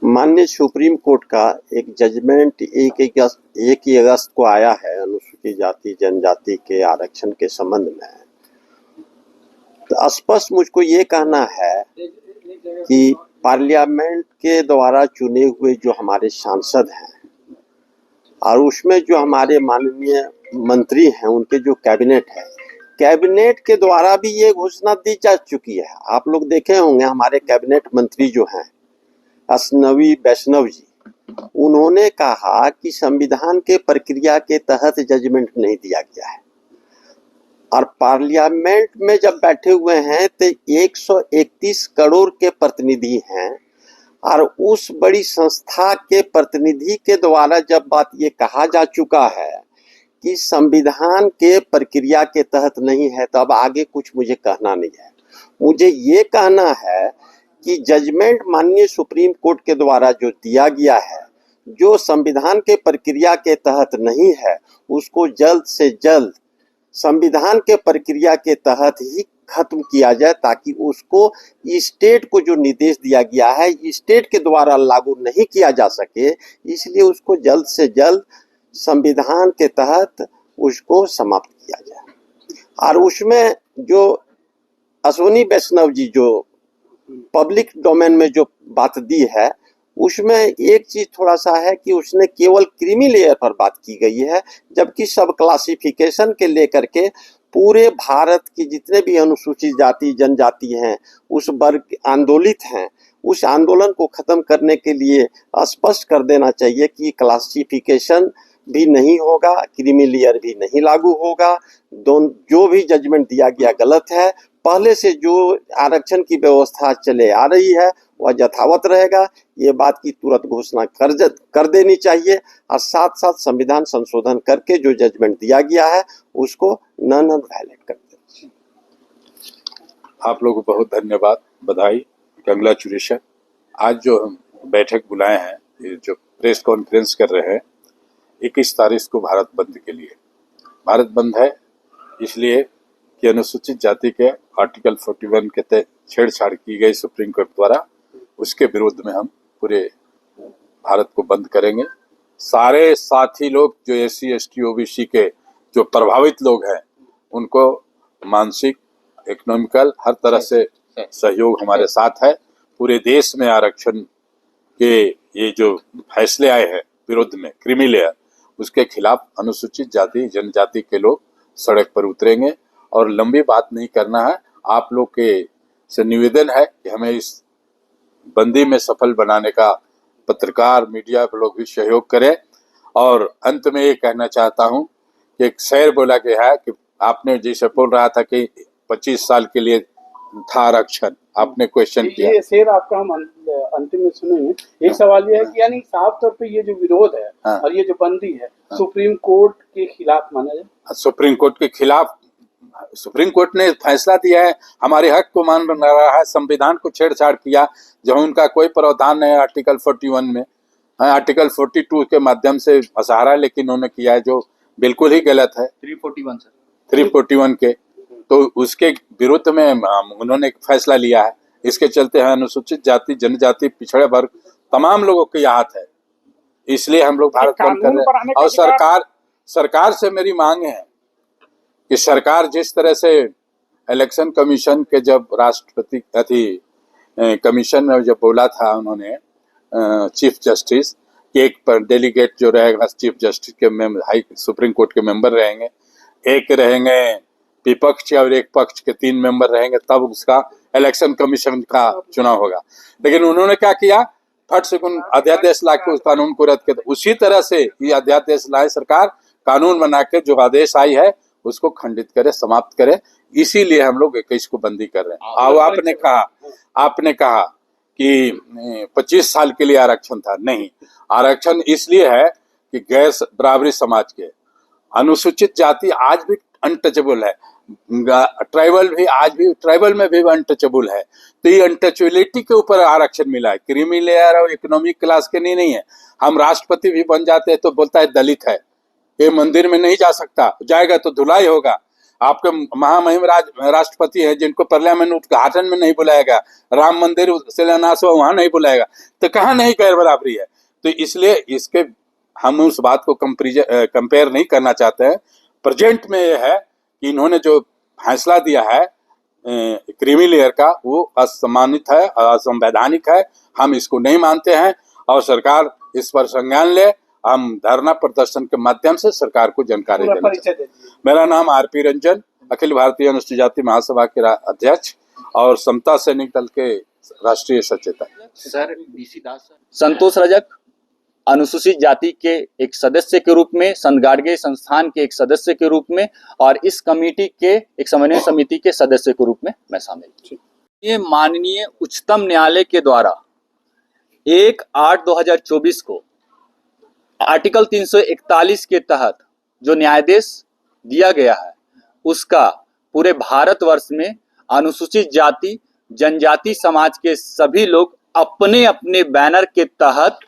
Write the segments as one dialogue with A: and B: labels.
A: माननीय supreme court का एक जजमेंट 1 अगस्त को आया है अनुसूचित जाति जनजाति के आरक्षण के संबंध में। तो स्पष्ट मुझको ये कहना है कि पार्लियामेंट के द्वारा चुने हुए जो हमारे सांसद हैं और उसमें जो हमारे माननीय मंत्री हैं, उनके जो कैबिनेट है, कैबिनेट के द्वारा भी ये घोषणा दी जा चुकी है। आप लोग देखे होंगे हमारे कैबिनेट मंत्री जो हैं अश्विनी वैष्णव जी, उन्होंने कहा कि संविधान के प्रक्रिया के तहत जजमेंट नहीं दिया गया है। और पार्लियामेंट में जब बैठे हुए हैं तो 131 करोड़ के प्रतिनिधि हैं और उस बड़ी संस्था के प्रतिनिधि के द्वारा जब बात ये कहा जा चुका है कि संविधान के प्रक्रिया के तहत नहीं है, तो अब आगे कुछ मुझे कहना नहीं है। मुझे ये कहना है कि जजमेंट माननीय सुप्रीम कोर्ट के द्वारा जो दिया गया है, जो संविधान के प्रक्रिया के तहत नहीं है, उसको जल्द से जल्द संविधान के प्रक्रिया के तहत ही खत्म किया जाए, ताकि उसको स्टेट को जो निर्देश दिया गया है स्टेट के द्वारा लागू नहीं किया जा सके। इसलिए उसको जल्द से जल्द संविधान के तहत उसको समाप्त किया जाए। और उसमें जो अश्विनी वैष्णव जी जो पब्लिक डोमेन में जो बात दी है, उसमें एक चीज थोड़ा सा है कि उसने केवल क्रीमी लेयर पर बात की गई है, जबकि सब क्लासिफिकेशन के लेकर के पूरे भारत की जितने भी अनुसूचित जाति जनजाति हैं, उस वर्ग आंदोलित हैं, उस आंदोलन को खत्म करने के लिए स्पष्ट कर देना चाहिए कि क्लासिफिकेशन भी नहीं होगा, क्रीमी लेयर भी नहीं लागू होगा। जो भी जजमेंट दिया गया गलत है। पहले से जो आरक्षण की व्यवस्था चले आ रही है वह यथावत रहेगा। ये बात की तुरंत घोषणा कर देनी चाहिए और साथ साथ संविधान संशोधन करके जो जजमेंट दिया गया है उसको नन वायलेट कर दें।
B: आप लोगों को बहुत धन्यवाद, बधाई, कंग्रेचुलेशन। आज जो हम बैठक बुलाए हैं, ये जो प्रेस कॉन्फ्रेंस कर रहे हैं, 21 तारीख को भारत बंद के लिए। भारत बंद है इसलिए कि अनुसूचित जाति के आर्टिकल 41 के तहत छेड़छाड़ की गई सुप्रीम कोर्ट द्वारा, उसके विरोध में हम पूरे भारत को बंद करेंगे। सारे साथी लोग जो SC ST OBC के जो प्रभावित लोग हैं, उनको मानसिक, इकोनॉमिकल हर तरह से सहयोग हमारे साथ है। पूरे देश में आरक्षण के ये जो फैसले आए हैं विरोध में, क्रीमी लेयर, उसके खिलाफ अनुसूचित जाति जनजाति के लोग सड़क पर उतरेंगे। और लंबी बात नहीं करना है, आप लोग के से निवेदन है कि हमें इस बंदी में सफल बनाने का पत्रकार मीडिया लोग भी सहयोग करें। और अंत में ये कहना चाहता हूं कि एक शेर बोला गया है कि आपने जैसे बोल रहा था कि 25 साल के लिए था आरक्षण, आपने क्वेश्चन किया।
C: ये शेर आपका हम अंतिम में सुनेंगे। एक सवाल ये है कि यानी साफ तौर पे ये जो विरोध है और ये जो बंदी है सुप्रीम कोर्ट के खिलाफ माना जाए।
B: सुप्रीम कोर्ट के खिलाफ, सुप्रीम कोर्ट ने फैसला दिया है, हमारे हक को मान रहा है, संविधान को छेड़छाड़ किया जो उनका कोई प्रावधान नहीं है आर्टिकल 41 में, आर्टिकल 42 के माध्यम से फंसा, लेकिन उन्होंने किया है जो बिल्कुल ही गलत है। 341 के, तो उसके विरुद्ध में उन्होंने एक फैसला लिया है। इसके चलते हैं अनुसूचित जाति जनजाति पिछड़े वर्ग तमाम लोगों के हाथ है, इसलिए हम लोग भारत बंद कर रहे हैं। और सरकार से मेरी मांग है कि सरकार जिस तरह से इलेक्शन कमीशन के जब राष्ट्रपति कमीशन में जब बोला था उन्होंने चीफ जस्टिस कि एक पर डेलीगेट जो रहेगा चीफ जस्टिस के हाई सुप्रीम कोर्ट के मेंबर रहेंगे, एक रहेंगे विपक्ष और एक पक्ष के 3 मेंबर रहेंगे, तब उसका इलेक्शन कमीशन का चुनाव होगा। लेकिन उन्होंने क्या किया, फट से अध्यादेश ला के उस कानून को रद्द कर। उसी तरह से ये अध्यादेश लाए सरकार, कानून बना के जो आदेश आई है उसको खंडित करे, समाप्त करे। इसीलिए हम लोग 21 को बंदी कर रहे हैं। और आपने कहा कि 25 साल के लिए आरक्षण था, नहीं, आरक्षण इसलिए है कि गैर बराबरी समाज के अनुसूचित जाति आज भी अनटचेबल है, ट्राइबल भी आज भी, ट्राइबल में भी अनटचेबल है। तो ये अनटचेबिलिटी के ऊपर आरक्षण मिला है, क्रीमी लेयर और इकोनॉमिक क्लास के नहीं है। हम राष्ट्रपति भी बन जाते हैं तो बोलता है दलित है, ये मंदिर में नहीं जा सकता, जाएगा तो धुलाई होगा। आपके महामहिम राष्ट्रपति है जिनको पार्लियामेंट उद्घाटन में नहीं बुलाएगा, राम मंदिर शिलान्यास हो वहां नहीं बुलाएगा, तो कहाँ नहीं गैर बराबरी है। तो इसलिए इसके हम उस बात को कंपेयर नहीं करना चाहते हैं। प्रेजेंट में यह है कि इन्होंने जो फैसला दिया है क्रीमी लेयर का, वो असम्मानित है, असंवैधानिक है। हम इसको नहीं मानते हैं और सरकार इस पर संज्ञान ले। हम धरना प्रदर्शन के माध्यम से सरकार को जानकारी देना चाहते हैं। मेरा नाम आरपी रंजन, अखिल भारतीय अनुसूचित जाति महासभा के अध्यक्ष और समता सैनिक दल के राष्ट्रीय सचेतक।
A: सर बीसी दास
D: संतोष रजक अनुसूचित जाति के एक सदस्य के रूप में, संत गाडगे संस्थान के एक सदस्य के रूप में और इस कमेटी के एक समन्वय समिति के सदस्य के रूप में मैं शामिल हूँ। ये माननीय उच्चतम न्यायालय के द्वारा 1/8/2024 को आर्टिकल 341 के तहत जो न्यायादेश दिया गया है, उसका पूरे भारतवर्ष में अनुसूचित जाति जनजाति समाज के सभी लोग अपने अपने बैनर के तहत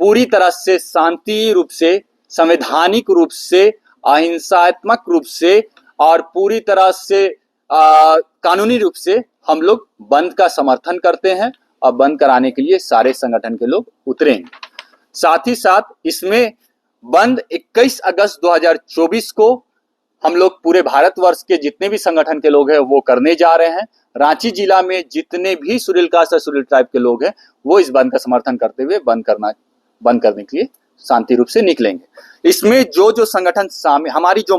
D: पूरी तरह से शांति रूप से, संवैधानिक रूप से, अहिंसात्मक रूप से और पूरी तरह से कानूनी रूप से हम लोग बंद का समर्थन करते हैं और बंद कराने के लिए सारे संगठन के लोग उतरेंगे। साथ ही साथ इसमें बंद 21 अगस्त 2024 को हम लोग पूरे भारतवर्ष के जितने भी संगठन के लोग हैं वो करने जा रहे हैं। रांची जिला में जितने भी शेड्यूल कास्ट और शेड्यूल ट्राइब के लोग हैं वो इस बंद का समर्थन करते हुए बंद करने के लिए शांति रूप से निकलेंगे। इसमें जो जो संगठन शामिल, हमारी जो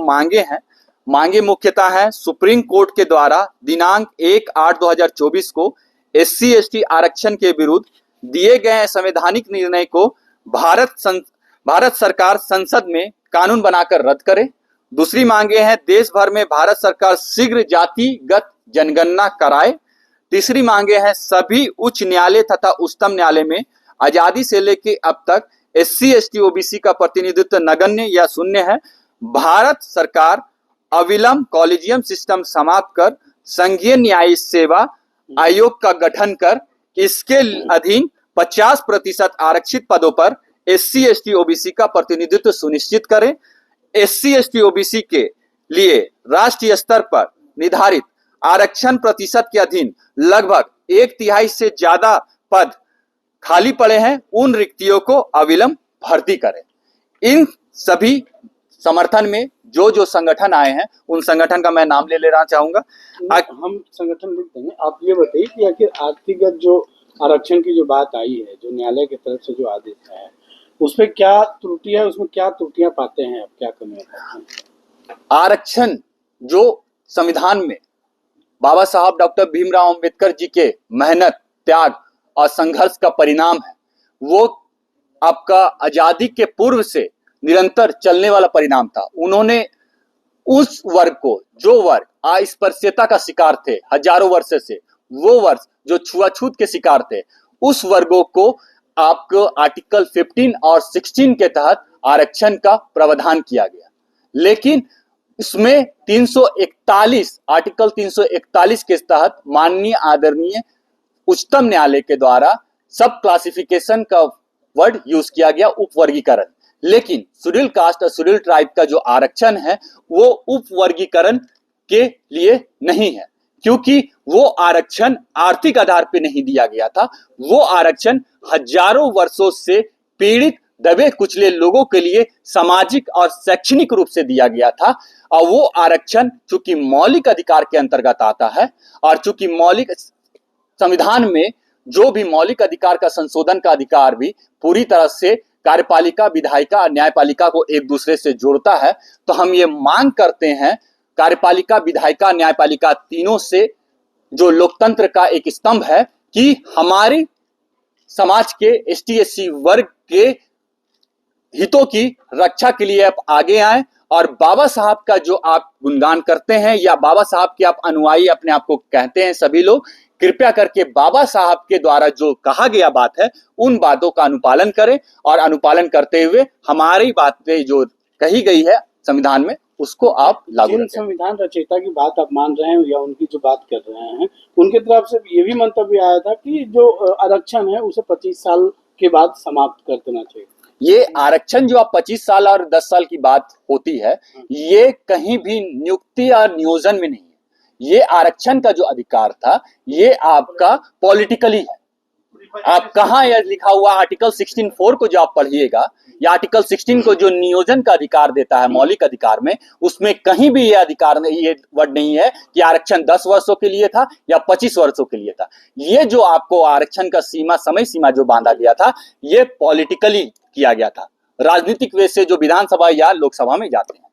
D: मांगे मुख्यतः है सुप्रीम कोर्ट के द्वारा दिनांक 1/8/2024 को SC/ST आरक्षण के विरुद्ध दिए गए संवैधानिक निर्णय को भारत सरकार संसद में कानून बनाकर रद्द करे। दूसरी मांगे हैं देश भर में भारत सरकार शीघ्र जातिगत जनगणना कराए। तीसरी मांगे हैं सभी उच्च न्यायालय तथा उच्चतम न्यायालय में आजादी से लेकर अब तक SC/ST OBC का प्रतिनिधित्व नगण्य या शून्य है। भारत सरकार अविलंब कॉलेजियम सिस्टम समाप्त कर संघीय न्यायिक सेवा आयोग का गठन कर इसके अधीन 50% आरक्षित पदों पर SC/ST OBC का प्रतिनिधित्व सुनिश्चित करें। SC/ST OBC के लिए राष्ट्रीय स्तर पर निर्धारित आरक्षण प्रतिशत के अधीन लगभग 1/3 से ज्यादा पद खाली पड़े हैं, उन रिक्तियों को अविलंब भर्ती करें। इन सभी समर्थन में जो जो संगठन आए हैं उन संगठन का मैं नाम ले लेना चाहूंगा।
C: हम संगठन लिख देंगे। आप ये बताइए कि आखिर आर्थिक जो आरक्षण की जो बात आई है, जो न्यायालय की तरफ से जो आदेश है, उसमें क्या त्रुटि है, उसमें क्या त्रुटियां पाते हैं, आप क्या कमियां?
D: आरक्षण जो संविधान में बाबा साहब डॉक्टर भीमराव अंबेडकर जी के मेहनत, त्याग और संघर्ष का परिणाम है, वो आपका आजादी के पूर्व से निरंतर चलने वाला परिणाम था। उन्होंने उस वर्ग को, जो वर्ग अस्पृश्यता का शिकार थे हजारों वर्ष से, वो वर्ग जो छुआछूत के शिकार थे, उस वर्गों को आपको आर्टिकल 15 और 16 के तहत आरक्षण का प्रावधान किया गया। लेकिन इसमें 341 आर्टिकल 341 के तहत माननीय आदरणीय उच्चतम न्यायालय के द्वारा सब क्लासिफिकेशन का वर्ड यूज किया गया, उपवर्गीकरण। लेकिन शेड्यूल कास्ट और शेड्यूल ट्राइब का जो आरक्षण है वो उपवर्गीकरण के लिए नहीं है, क्योंकि वो आरक्षण आर्थिक आधार पर नहीं दिया गया था। वो आरक्षण हजारों वर्षों से पीड़ित दबे कुचले लोगों के लिए सामाजिक और शैक्षणिक रूप से दिया गया था। और वो आरक्षण चूंकि मौलिक अधिकार के अंतर्गत आता है और चूंकि मौलिक संविधान में जो भी मौलिक अधिकार का संशोधन का अधिकार भी पूरी तरह से कार्यपालिका, विधायिका और न्यायपालिका को एक दूसरे से जोड़ता है, तो हम ये मांग करते हैं कार्यपालिका, विधायिका, न्यायपालिका तीनों से, जो लोकतंत्र का एक स्तंभ है, कि हमारे समाज के ST/SC वर्ग के हितों की रक्षा के लिए आप आगे आए और बाबा साहब का जो आप गुणगान करते हैं या बाबा साहब के आप अनुयायी अपने आप को कहते हैं सभी लोग, कृपया करके बाबा साहब के द्वारा जो कहा गया बात है उन बातों का अनुपालन करें और अनुपालन करते हुए हमारी बातें जो कही गई है संविधान में उसको आप लागू
C: जिन संविधान रचयिता की बात आप मान रहे हैं या उनकी जो बात कर रहे हैं, उनके तरफ से ये भी मंतव्य आया था कि जो आरक्षण है उसे 25 साल के बाद समाप्त कर देना चाहिए।
D: ये आरक्षण जो आप 25 साल और 10 साल की बात होती है, ये कहीं भी नियुक्ति और नियोजन में नहीं है। ये आरक्षण का जो अधिकार था, ये आपका पॉलिटिकली है। आप कहाँ यह लिखा हुआ आर्टिकल 16(4) को जो आप पढ़िएगा, या आर्टिकल 16 को जो नियोजन का अधिकार देता है मौलिक अधिकार में, उसमें कहीं भी ये अधिकार नहीं, ये वर्ड नहीं है कि आरक्षण 10 वर्षों के लिए था या 25 वर्षों के लिए था। ये जो आपको आरक्षण का समय सीमा जो बांधा गया था, ये पॉलिटिकली किया गया था, राजनीतिक वे से जो विधानसभा या लोकसभा में जाते हैं।